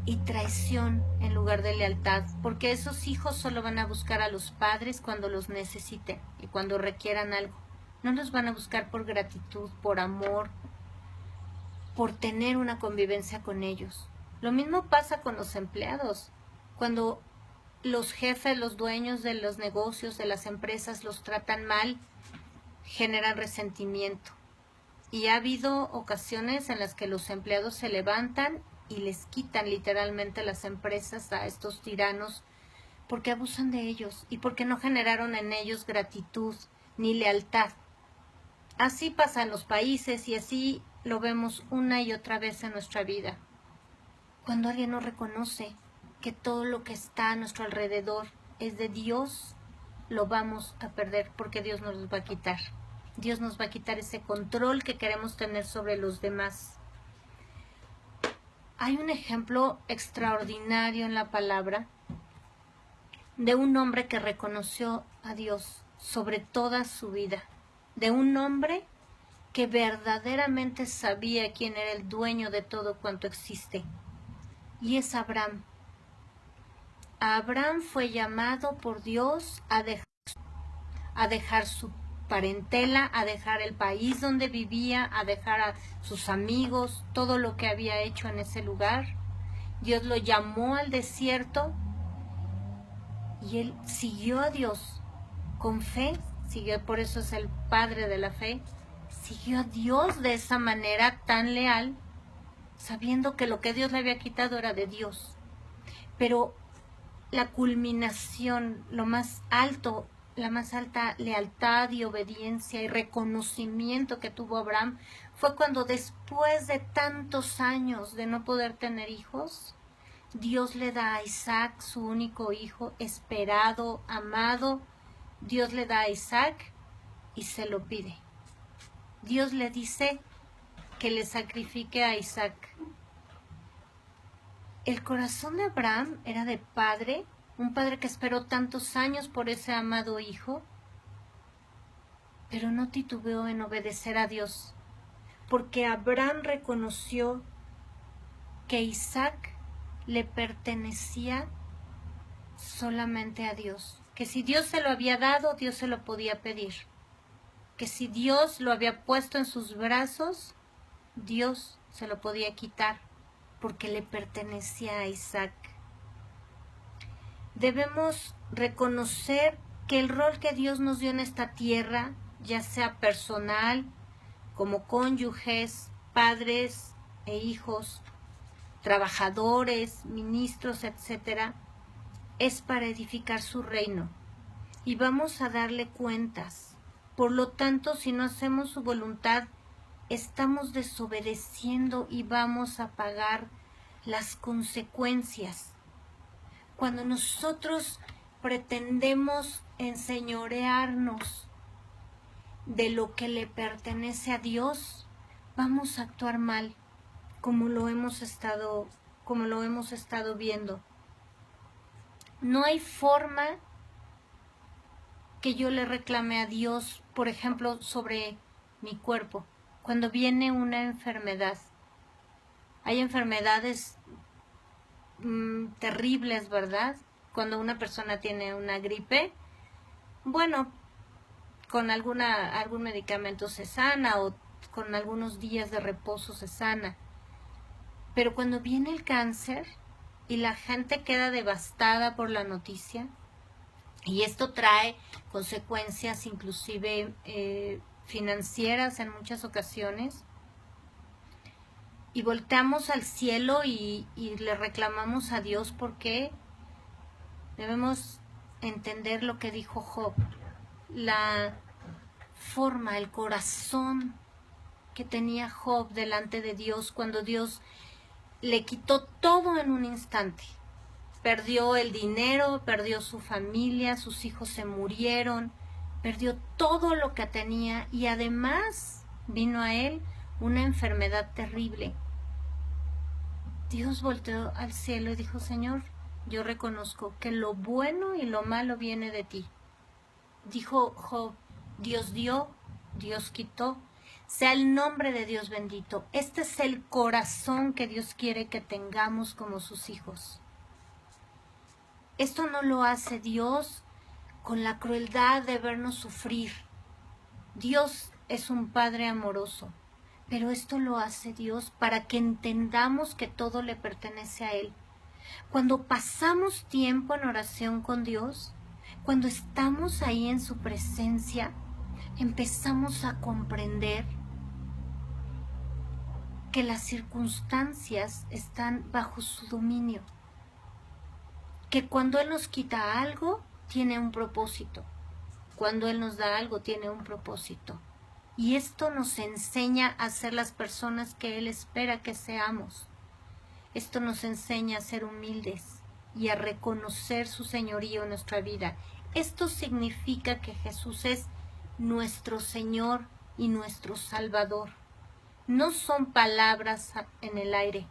y traición en lugar de lealtad, porque esos hijos solo van a buscar a los padres cuando los necesiten y cuando requieran algo. No los van a buscar por gratitud, por amor, por tener una convivencia con ellos. Lo mismo pasa con los empleados. Cuando los jefes, los dueños de los negocios, de las empresas, los tratan mal, generan resentimiento. Y ha habido ocasiones en las que los empleados se levantan y les quitan literalmente las empresas a estos tiranos porque abusan de ellos y porque no generaron en ellos gratitud ni lealtad. Así pasa en los países y así lo vemos una y otra vez en nuestra vida. Cuando alguien no reconoce que todo lo que está a nuestro alrededor es de Dios, lo vamos a perder porque Dios nos lo va a quitar. Dios nos va a quitar ese control que queremos tener sobre los demás. Hay un ejemplo extraordinario en la palabra de un hombre que reconoció a Dios sobre toda su vida, de un hombre que verdaderamente sabía quién era el dueño de todo cuanto existe, y es Abraham. Abraham fue llamado por Dios a dejar su parentela, a dejar el país donde vivía, a dejar a sus amigos, todo lo que había hecho en ese lugar. Dios lo llamó al desierto y él siguió a Dios con fe, por eso es el padre de la fe, siguió a Dios de esa manera tan leal, sabiendo que lo que Dios le había quitado era de Dios. Pero la culminación, lo más alto, la más alta lealtad y obediencia y reconocimiento que tuvo Abraham fue cuando, después de tantos años de no poder tener hijos, Dios le da a Isaac, su único hijo, esperado, amado. Dios le da a Isaac y se lo pide. Dios le dice que le sacrifique a Isaac. El corazón de Abraham era de padre, un padre que esperó tantos años por ese amado hijo, pero no titubeó en obedecer a Dios, porque Abraham reconoció que Isaac le pertenecía solamente a Dios, que si Dios se lo había dado, Dios se lo podía pedir, que si Dios lo había puesto en sus brazos, Dios se lo podía quitar, porque le pertenecía a Isaac. Debemos reconocer que el rol que Dios nos dio en esta tierra, ya sea personal, como cónyuges, padres e hijos, trabajadores, ministros, etc., es para edificar su reino. y vamos a darle cuentas. Por lo tanto, si no hacemos su voluntad, estamos desobedeciendo y vamos a pagar las consecuencias. Cuando nosotros pretendemos enseñorearnos de lo que le pertenece a Dios, vamos a actuar mal, como lo hemos estado viendo. No hay forma que yo le reclame a Dios, por ejemplo, sobre mi cuerpo, cuando viene una enfermedad. Hay enfermedades terribles, ¿verdad? Cuando una persona tiene una gripe, bueno, con algún medicamento se sana o con algunos días de reposo se sana. Pero cuando viene el cáncer y la gente queda devastada por la noticia, y esto trae consecuencias inclusive financieras en muchas ocasiones, y volteamos al cielo y le reclamamos a Dios, porque debemos entender lo que dijo Job, la forma, el corazón que tenía Job delante de Dios cuando Dios le quitó todo en un instante. Perdió el dinero, perdió su familia, sus hijos se murieron, perdió todo lo que tenía y además vino a él una enfermedad terrible. Dios volteó al cielo y dijo: Señor, yo reconozco que lo bueno y lo malo viene de ti. Dijo Job: Dios dio, Dios quitó, sea el nombre de Dios bendito. Este es el corazón que Dios quiere que tengamos como sus hijos. Esto no lo hace Dios con la crueldad de vernos sufrir. Dios es un Padre amoroso, pero esto lo hace Dios para que entendamos que todo le pertenece a Él. Cuando pasamos tiempo en oración con Dios, cuando estamos ahí en su presencia, empezamos a comprender que las circunstancias están bajo su dominio, que cuando Él nos quita algo, tiene un propósito, cuando Él nos da algo, tiene un propósito. Y esto nos enseña a ser las personas que Él espera que seamos. Esto nos enseña a ser humildes y a reconocer su señorío en nuestra vida. Esto significa que Jesús es nuestro Señor y nuestro Salvador. No son palabras en el aire.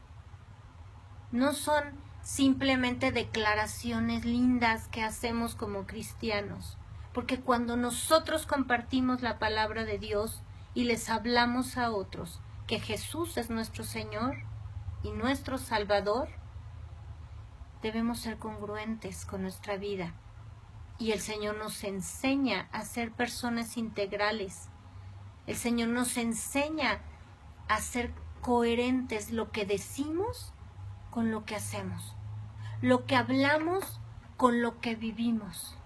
No son simplemente declaraciones lindas que hacemos como cristianos. Porque cuando nosotros compartimos la palabra de Dios y les hablamos a otros que Jesús es nuestro Señor y nuestro Salvador, debemos ser congruentes con nuestra vida. Y el Señor nos enseña a ser personas integrales. El Señor nos enseña a ser coherentes, lo que decimos con lo que hacemos, lo que hablamos con lo que vivimos.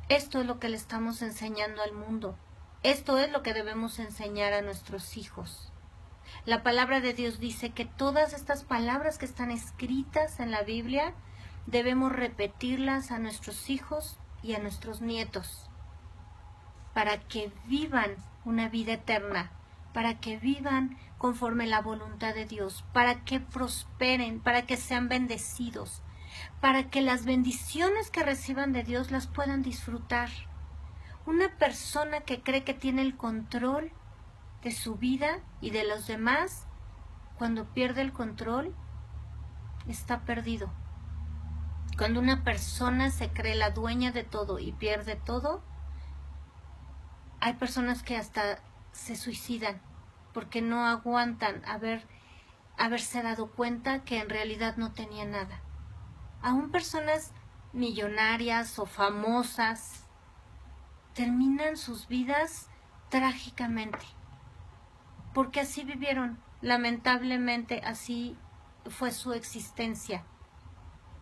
Esto es lo que le estamos enseñando al mundo. Esto es lo que debemos enseñar a nuestros hijos. La palabra de Dios dice que todas estas palabras que están escritas en la Biblia debemos repetirlas a nuestros hijos y a nuestros nietos para que vivan una vida eterna, para que vivan conforme la voluntad de Dios, para que prosperen, para que sean bendecidos, para que las bendiciones que reciban de Dios las puedan disfrutar. Una persona que cree que tiene el control de su vida y de los demás, cuando pierde el control, está perdido. Cuando una persona se cree la dueña de todo y pierde todo, hay personas que hasta se suicidan porque no aguantan haberse dado cuenta que en realidad no tenían nada. Aún personas millonarias o famosas terminan sus vidas trágicamente, porque así vivieron, lamentablemente así fue su existencia,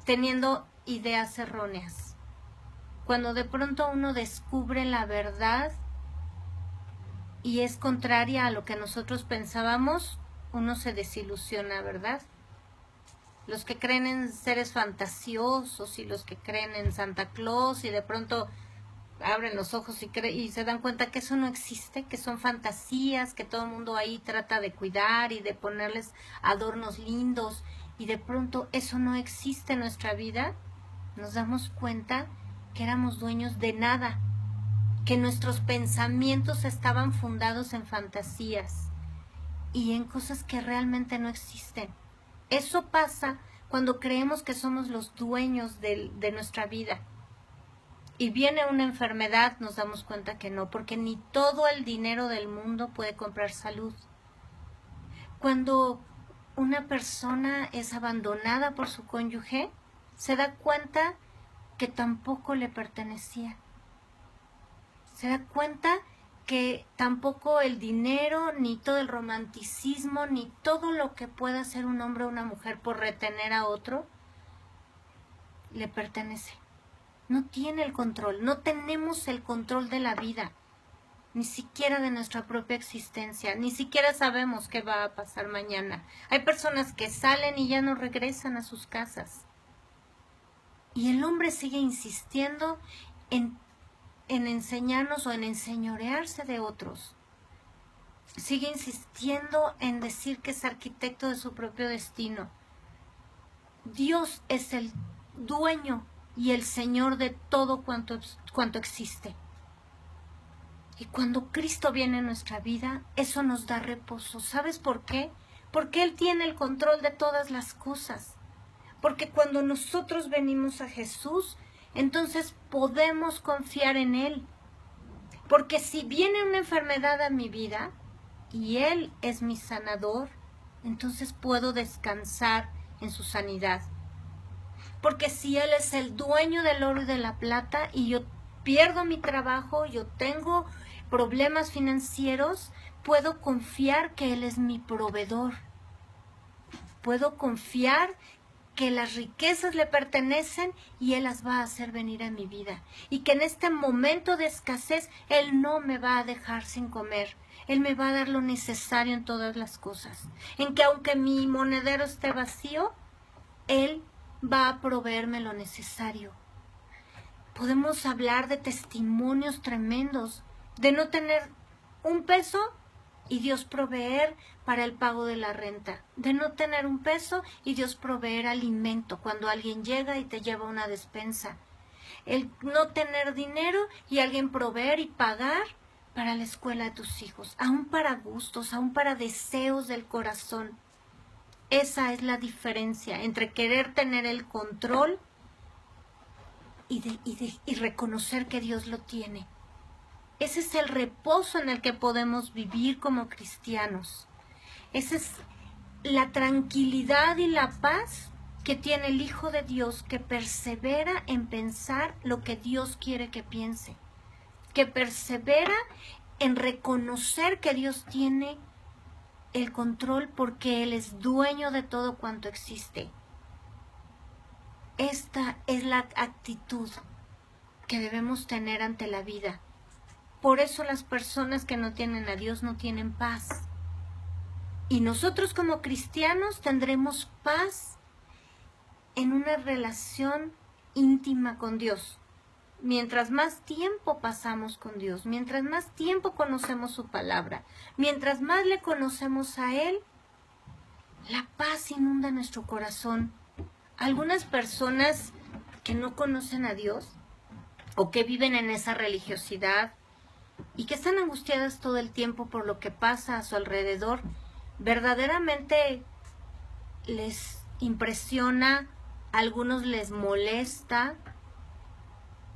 teniendo ideas erróneas. Cuando de pronto uno descubre la verdad y es contraria a lo que nosotros pensábamos, uno se desilusiona, ¿verdad? los que creen en seres fantasiosos y los que creen en Santa Claus y de pronto abren los ojos y se dan cuenta que eso no existe, que son fantasías, que todo el mundo ahí trata de cuidar y de ponerles adornos lindos y de pronto eso no existe en nuestra vida, nos damos cuenta que éramos dueños de nada, que nuestros pensamientos estaban fundados en fantasías y en cosas que realmente no existen. Eso pasa cuando creemos que somos los dueños de nuestra vida. Y viene una enfermedad, nos damos cuenta que no, porque ni todo el dinero del mundo puede comprar salud. Cuando una persona es abandonada por su cónyuge, se da cuenta que tampoco le pertenecía. Se da cuenta que tampoco el dinero, ni todo el romanticismo, ni todo lo que pueda hacer un hombre o una mujer por retener a otro, le pertenece. No tiene el control, no tenemos el control de la vida, ni siquiera de nuestra propia existencia, ni siquiera sabemos qué va a pasar mañana. Hay personas que salen y ya no regresan a sus casas. Y el hombre sigue insistiendo en enseñarnos o en enseñorearse de otros. Sigue insistiendo en decir que es arquitecto de su propio destino. Dios es el dueño y el Señor de todo cuanto existe. Y cuando Cristo viene en nuestra vida, eso nos da reposo. ¿Sabes por qué? Porque Él tiene el control de todas las cosas. Porque cuando nosotros venimos a Jesús, entonces podemos confiar en Él. Porque si viene una enfermedad a mi vida y Él es mi sanador, entonces puedo descansar en su sanidad. Porque si Él es el dueño del oro y de la plata y yo pierdo mi trabajo, yo tengo problemas financieros, puedo confiar que Él es mi proveedor. Puedo confiar que las riquezas le pertenecen y Él las va a hacer venir a mi vida. Y que en este momento de escasez Él no me va a dejar sin comer. Él me va a dar lo necesario en todas las cosas. En que aunque mi monedero esté vacío, Él va a proveerme lo necesario. Podemos hablar de testimonios tremendos, de no tener un peso y Dios proveer para el pago de la renta, de no tener un peso y Dios proveer alimento cuando alguien llega y te lleva una despensa, el no tener dinero y alguien proveer y pagar para la escuela de tus hijos, aún para gustos, aún para deseos del corazón. Esa es la diferencia entre querer tener el control y reconocer que Dios lo tiene. Ese es el reposo en el que podemos vivir como cristianos. Esa es la tranquilidad y la paz que tiene el Hijo de Dios, que persevera en pensar lo que Dios quiere que piense, que persevera en reconocer que Dios tiene el control porque Él es dueño de todo cuanto existe. Esta es la actitud que debemos tener ante la vida. Por eso las personas que no tienen a Dios no tienen paz. Y nosotros como cristianos tendremos paz en una relación íntima con Dios. Mientras más tiempo pasamos con Dios, mientras más tiempo conocemos su palabra, mientras más le conocemos a Él, la paz inunda nuestro corazón. Algunas personas que no conocen a Dios o que viven en esa religiosidad y que están angustiadas todo el tiempo por lo que pasa a su alrededor, verdaderamente les impresiona, a algunos les molesta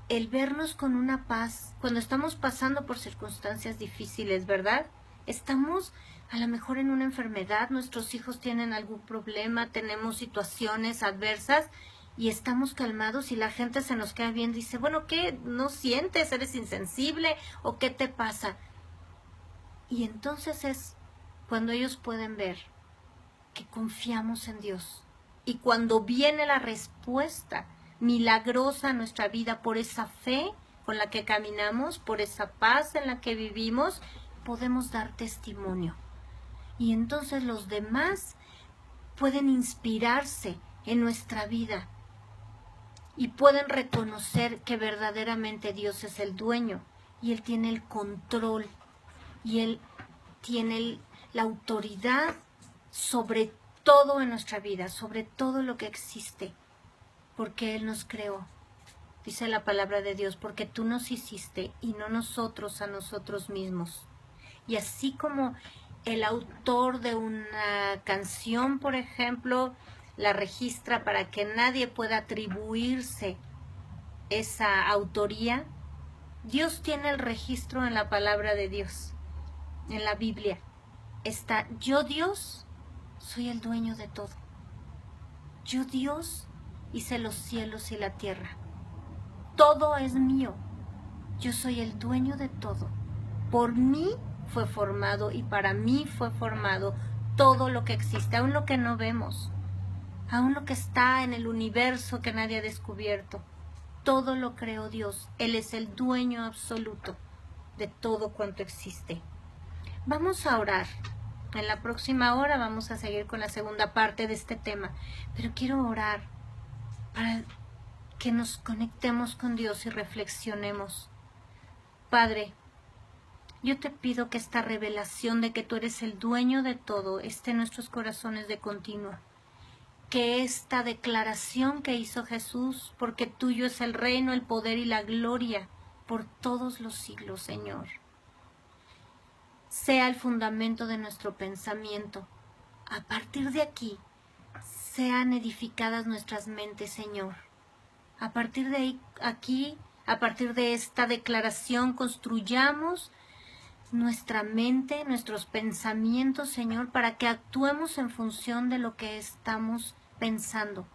el vernos con una paz cuando estamos pasando por circunstancias difíciles, ¿verdad? Estamos a lo mejor en una enfermedad, nuestros hijos tienen algún problema, tenemos situaciones adversas y estamos calmados y la gente se nos queda bien, dice, bueno, ¿qué? ¿No sientes? ¿Eres insensible? ¿O qué te pasa? Y entonces es cuando ellos pueden ver que confiamos en Dios. Y cuando viene la respuesta milagrosa a nuestra vida por esa fe con la que caminamos, por esa paz en la que vivimos, podemos dar testimonio. Y entonces los demás pueden inspirarse en nuestra vida y pueden reconocer que verdaderamente Dios es el dueño y Él tiene el control y Él tiene la autoridad sobre todo en nuestra vida, sobre todo lo que existe, porque Él nos creó. Dice la palabra de Dios, porque tú nos hiciste y no nosotros a nosotros mismos. Y así como el autor de una canción, por ejemplo, la registra para que nadie pueda atribuirse esa autoría, Dios tiene el registro en la palabra de Dios, en la Biblia. Está, yo Dios soy el dueño de todo. Yo Dios hice los cielos y la tierra. Todo es mío. Yo soy el dueño de todo. Por mí fue formado y para mí fue formado todo lo que existe, aún lo que no vemos, aún lo que está en el universo que nadie ha descubierto. Todo lo creó Dios. Él es el dueño absoluto de todo cuanto existe. Vamos a orar. En la próxima hora vamos a seguir con la segunda parte de este tema, pero quiero orar para que nos conectemos con Dios y reflexionemos. Padre, yo te pido que esta revelación de que tú eres el dueño de todo esté en nuestros corazones de continuo. Que esta declaración que hizo Jesús, porque tuyo es el reino, el poder y la gloria por todos los siglos, Señor, sea el fundamento de nuestro pensamiento. A partir de aquí, sean edificadas nuestras mentes, Señor. A partir de aquí, a partir de esta declaración, construyamos nuestra mente, nuestros pensamientos, Señor, para que actuemos en función de lo que estamos pensando.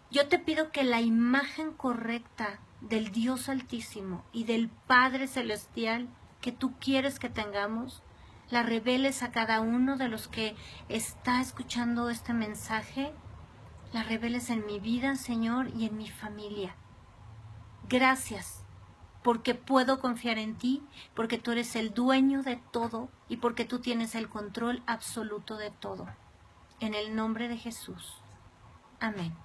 Yo te pido que la imagen correcta del Dios Altísimo y del Padre Celestial que tú quieres que tengamos, la reveles a cada uno de los que está escuchando este mensaje, la reveles en mi vida, Señor, y en mi familia. Gracias, porque puedo confiar en ti, porque tú eres el dueño de todo y porque tú tienes el control absoluto de todo. En el nombre de Jesús. Amén.